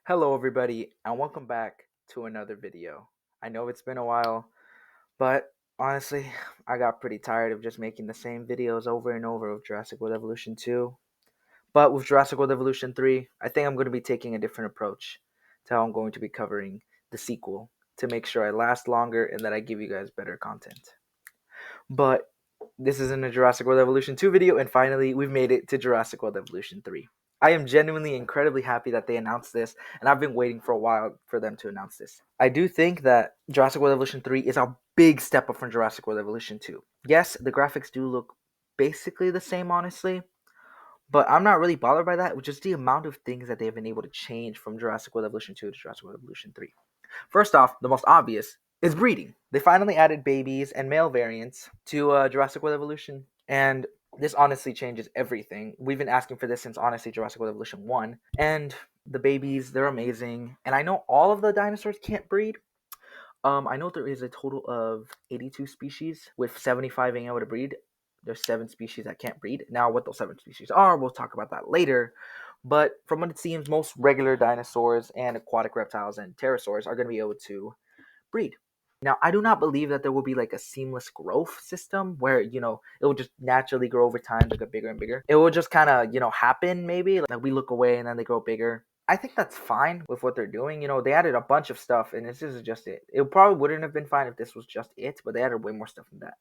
Hello, everybody, and welcome back to another video. I know it's been a while, but honestly, I got pretty tired of just making the same videos over and over with Jurassic World Evolution 2. But with Jurassic World Evolution 3, I think I'm going to be taking a different approach to how I'm going to be covering the sequel to make sure I last longer and that I give you guys better content. But this isn't a Jurassic World Evolution 2 video, and finally, we've made it to Jurassic World Evolution 3. I am genuinely incredibly happy that they announced this, and I've been waiting for a while for them to announce this. I do think that Jurassic World Evolution 3 is a big step up from Jurassic World Evolution 2. Yes, the graphics do look basically the same, honestly, but I'm not really bothered by that, which is the amount of things that they've been able to change from Jurassic World Evolution 2 to Jurassic World Evolution 3. First off, the most obvious is breeding. They finally added babies and male variants to Jurassic World Evolution, and this honestly changes everything. We've been asking for this since honestly Jurassic World Evolution 1, and the babies, they're amazing. And I know all of the dinosaurs can't breed. I know there is a total of 82 species, with 75 being able to breed. There's 7 species that can't breed. Now, what those 7 species are, we'll talk about that later. But from what it seems, most regular dinosaurs and aquatic reptiles and pterosaurs are going to be able to breed. Now, I do not believe that there will be like a seamless growth system where, it will just naturally grow over time to get bigger and bigger. It will just kind of, happen maybe. Like we look away and then they grow bigger. I think that's fine with what they're doing. They added a bunch of stuff and this is just it. It probably wouldn't have been fine if this was just it, but they added way more stuff than that.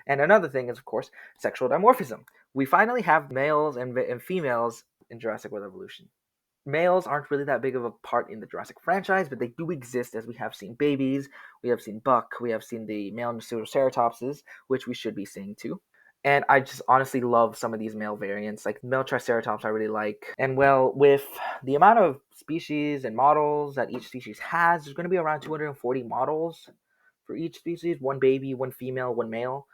And another thing is, of course, sexual dimorphism. We finally have males and females in Jurassic World Evolution. Males aren't really that big of a part in the Jurassic franchise, but they do exist as we have seen babies, we have seen Buck, we have seen the male Triceratopses, which we should be seeing too. And I just honestly love some of these male variants. Like male Triceratops, I really like. And well, with the amount of species and models that each species has, there's going to be around 240 models for each species, one baby, one female, one male.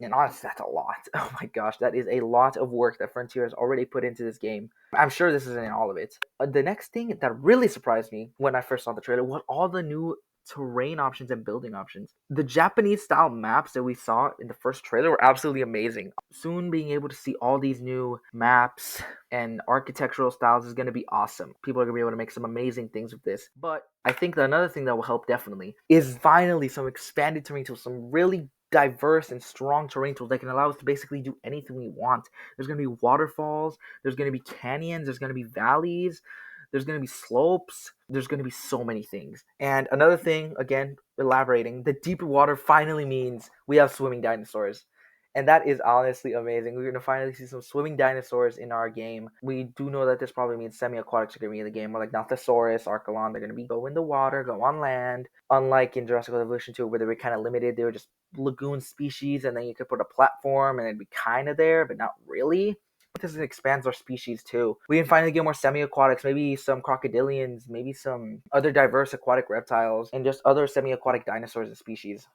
And honestly, that's a lot. Oh my gosh, that is a lot of work that Frontier has already put into this game. I'm sure this isn't all of it. The next thing that really surprised me when I first saw the trailer was all the new terrain options and building options. The Japanese style maps that we saw in the first trailer were absolutely amazing. Soon being able to see all these new maps and architectural styles is going to be awesome. People are going to be able to make some amazing things with this. But I think that another thing that will help definitely is finally some expanded terrain tools, some really diverse and strong terrain tools that can allow us to basically do anything we want. There's going to be waterfalls, there's going to be canyons, there's going to be valleys, there's going to be slopes, there's going to be so many things. And another thing, again, elaborating, the deeper water finally means we have swimming dinosaurs. And that is honestly amazing. We're going to finally see some swimming dinosaurs in our game. We do know that this probably means semi-aquatics are going to be in the game. Or like Nothosaurus, Archelon, they're going to be go in the water, go on land. Unlike in Jurassic World Evolution 2, where they were kind of limited. They were just lagoon species, and then you could put a platform, and it'd be kind of there, but not really. This expands our species too. We can finally get more semi-aquatics, maybe some crocodilians, maybe some other diverse aquatic reptiles, and just other semi-aquatic dinosaurs and species.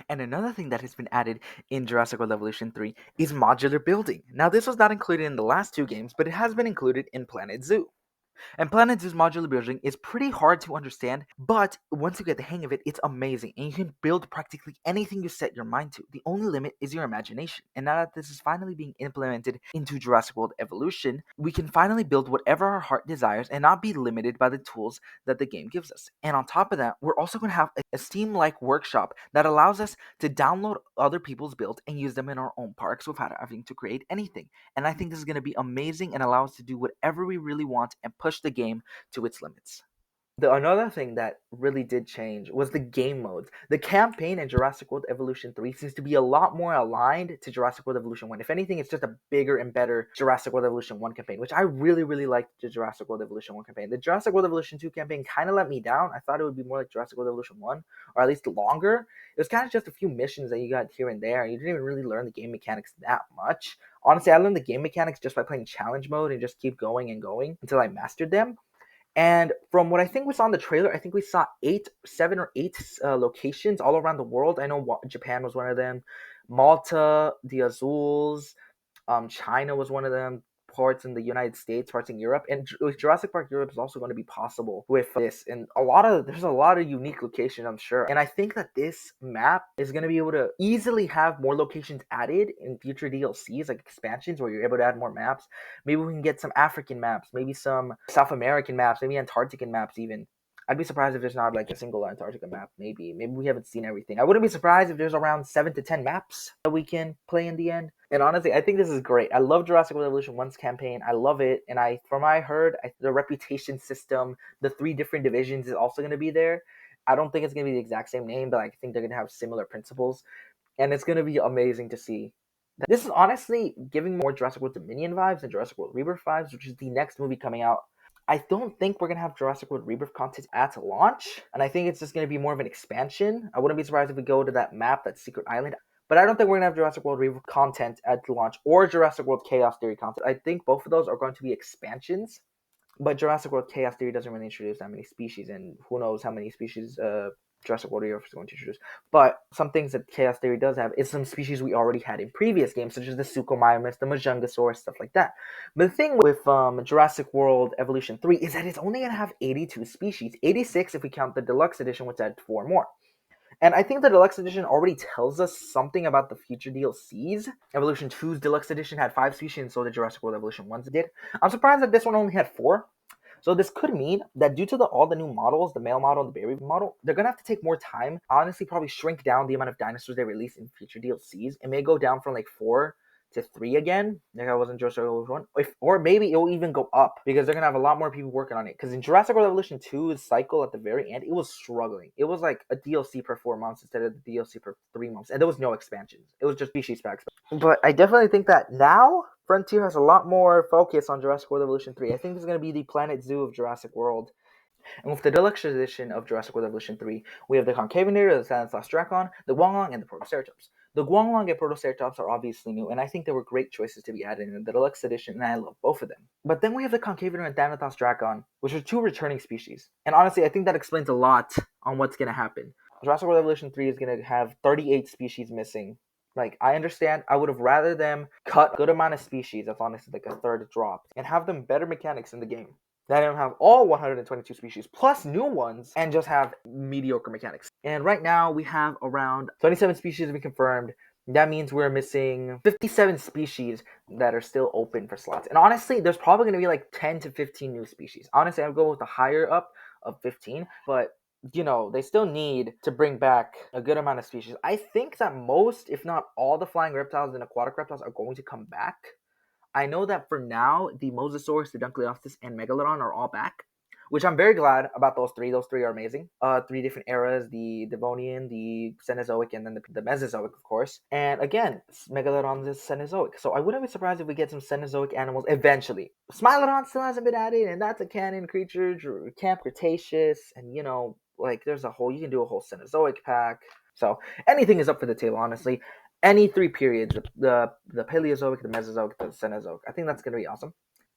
And another thing that has been added in Jurassic World Evolution 3 is modular building. Now, this was not included in the last 2 games, but it has been included in Planet Zoo. And Planet Zoo's modular building is pretty hard to understand, but once you get the hang of it, it's amazing. And you can build practically anything you set your mind to. The only limit is your imagination. And now that this is finally being implemented into Jurassic World Evolution, we can finally build whatever our heart desires and not be limited by the tools that the game gives us. And on top of that, we're also going to have a Steam-like workshop that allows us to download other people's builds and use them in our own parks without having to create anything. And I think this is going to be amazing and allow us to do whatever we really want and push the game to its limits. Another thing that really did change was the game modes. The campaign in Jurassic World Evolution 3 seems to be a lot more aligned to Jurassic World Evolution 1. If anything, it's just a bigger and better Jurassic World Evolution 1 campaign, which I really, really liked the Jurassic World Evolution 1 campaign. The Jurassic World Evolution 2 campaign kind of let me down. I thought it would be more like Jurassic World Evolution 1, or at least longer. It was kind of just a few missions that you got here and there. You didn't even really learn the game mechanics that much. Honestly, I learned the game mechanics just by playing challenge mode and just keep going and going until I mastered them. And from what I think we saw in the trailer, I think we saw 7 or 8 locations all around the world. I know Japan was one of them, Malta, the Azules, China was one of them, parts in the United States, parts in Europe, and with Jurassic Park Europe is also going to be possible with this. And there's a lot of unique locations, I'm sure. And I think that this map is going to be able to easily have more locations added in future DLCs, like expansions, where you're able to add more maps. Maybe we can get some African maps, maybe some South American maps, maybe Antarctican maps even. I'd be surprised if there's not like a single Antarctica map. Maybe we haven't seen everything. I wouldn't be surprised if there's around 7 to 10 maps that we can play in the end. And honestly, I think this is great. I love Jurassic World Evolution 1's campaign. I love it. And from what I heard, the reputation system, the 3 different divisions is also going to be there. I don't think it's going to be the exact same name, but I think they're going to have similar principles. And it's going to be amazing to see. This is honestly giving more Jurassic World Dominion vibes and Jurassic World Rebirth vibes, which is the next movie coming out. I don't think we're going to have Jurassic World Rebirth content at launch, and I think it's just going to be more of an expansion. I wouldn't be surprised if we go to that map, that secret island, but I don't think we're going to have Jurassic World Rebirth content at launch or Jurassic World Chaos Theory content. I think both of those are going to be expansions, but Jurassic World Chaos Theory doesn't really introduce that many species, and who knows how many species Jurassic World Evolution is going to introduce. But some things that Chaos Theory does have is some species we already had in previous games, such as the Suchomimus, the Majungasaurus, stuff like that. But the thing with Jurassic World Evolution 3 is that it's only going to have 82 species. 86 if we count the Deluxe Edition, which had 4 more. And I think the Deluxe Edition already tells us something about the future DLCs. Evolution 2's Deluxe Edition had 5 species, and so did Jurassic World Evolution 1's did. I'm surprised that this one only had 4. So this could mean that due to all the new models, the male model and the baby model, they're going to have to take more time. Honestly, probably shrink down the amount of dinosaurs they release in future DLCs. It may go down from like 4 to 3 again, like I was in Jurassic World Evolution 1. Or maybe it will even go up because they're going to have a lot more people working on it. Because in Jurassic World Evolution 2's cycle at the very end, it was struggling. It was like a DLC per 4 months instead of the DLC per 3 months. And there was no expansions. It was just species packs. But I definitely think that now Frontier has a lot more focus on Jurassic World Evolution 3. I think this is going to be the Planet Zoo of Jurassic World. And with the Deluxe Edition of Jurassic World Evolution 3, we have the Concavenator, the Thanos the Guanglong, and the Protoceratops. The Guanglong and Protoceratops are obviously new, and I think they were great choices to be added in the Deluxe Edition, and I love both of them. But then we have the Concavenator and Thanatos, which are 2 returning species. And honestly, I think that explains a lot on what's going to happen. Jurassic World Evolution 3 is going to have 38 species missing. Like, I understand, I would have rather them cut a good amount of species, that's honestly like a third drop, and have them better mechanics in the game. They don't have all 122 species plus new ones and just have mediocre mechanics. And right now we have around 27 species to be confirmed. That means we're missing 57 species that are still open for slots. And honestly, there's probably going to be like 10 to 15 new species. Honestly, I'd go with the higher up of 15, but you know, they still need to bring back a good amount of species. I think that most, if not all, the flying reptiles and aquatic reptiles are going to come back. I know that for now, the Mosasaurus, the Dunkleosteus, and Megalodon are all back, which I'm very glad about those 3. Those 3 are amazing. 3 different eras, the Devonian, the Cenozoic, and then the Mesozoic, of course. And again, Megalodon is Cenozoic. So I wouldn't be surprised if we get some Cenozoic animals eventually. Smilodon still hasn't been added, and that's a canon creature, Camp Cretaceous, and you know, like there's you can do a whole Cenozoic pack. So anything is up for the table, honestly. Any 3 periods, the Paleozoic, the Mesozoic, the Cenozoic. I think that's going to be awesome.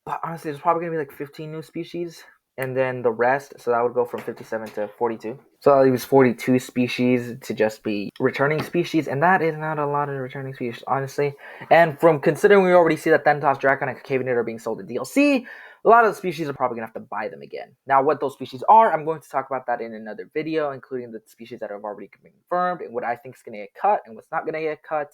But honestly, there's probably going to be like 15 new species. And then the rest, so that would go from 57 to 42. So that leaves 42 species to just be returning species. And that is not a lot of returning species, honestly. And from considering we already see that Thanatos, Dracon, and Concavenator are being sold in DLC, a lot of the species are probably going to have to buy them again. Now, what those species are, I'm going to talk about that in another video, including the species that have already been confirmed, and what I think is going to get cut, and what's not going to get cut.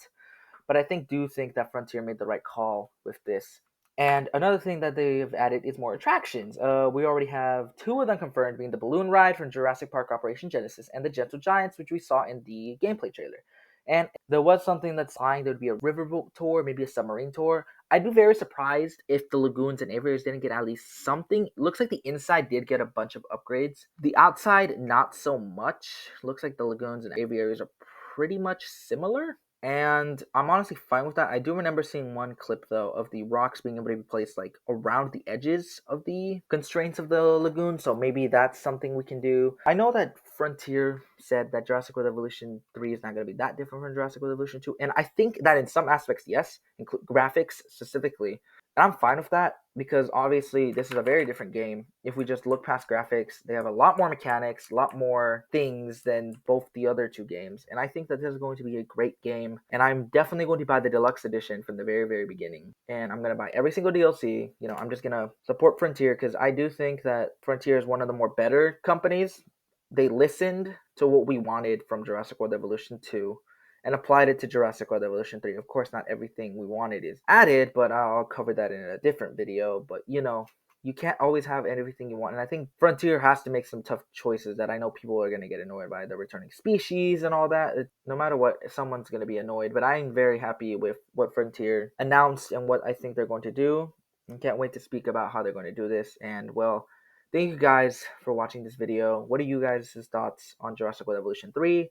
But I do think that Frontier made the right call with this. And another thing that they've added is more attractions. We already have 2 of them confirmed, being the balloon ride from Jurassic Park Operation Genesis, and the Gentle Giants, which we saw in the gameplay trailer. And there was something that's saying there would be a riverboat tour, maybe a submarine tour. I'd be very surprised if the lagoons and aviaries didn't get at least something. It looks like the inside did get a bunch of upgrades. The outside, not so much. Looks like the lagoons and aviaries are pretty much similar. And I'm honestly fine with that. I do remember seeing one clip, though, of the rocks being able to be placed, like, around the edges of the constraints of the lagoon, so maybe that's something we can do. I know that Frontier said that Jurassic World Evolution 3 is not going to be that different from Jurassic World Evolution 2, and I think that in some aspects, yes, include graphics specifically, and I'm fine with that. because obviously this is a very different game. If we just look past graphics, they have a lot more mechanics, a lot more things than both the other two games. And I think that this is going to be a great game. And I'm definitely going to buy the deluxe edition from the very, very beginning. And I'm going to buy every single DLC. You know, I'm just going to support Frontier because I do think that Frontier is one of the more better companies. They listened to what we wanted from Jurassic World Evolution 2 and applied it to Jurassic World Evolution 3. Of course, not everything we wanted is added, but I'll cover that in a different video. But you know, you can't always have everything you want. And I think Frontier has to make some tough choices that I know people are going to get annoyed by, the returning species and all that. No matter what, someone's going to be annoyed. But I'm very happy with what Frontier announced and what I think they're going to do. I can't wait to speak about how they're going to do this. And well, thank you guys for watching this video. What are you guys' thoughts on Jurassic World Evolution 3?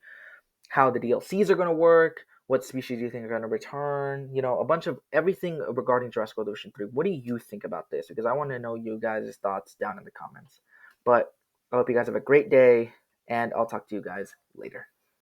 How the DLCs are going to work, what species do you think are going to return, you know, a bunch of everything regarding Jurassic World Evolution 3. What do you think about this? Because I want to know you guys' thoughts down in the comments. But I hope you guys have a great day, and I'll talk to you guys later.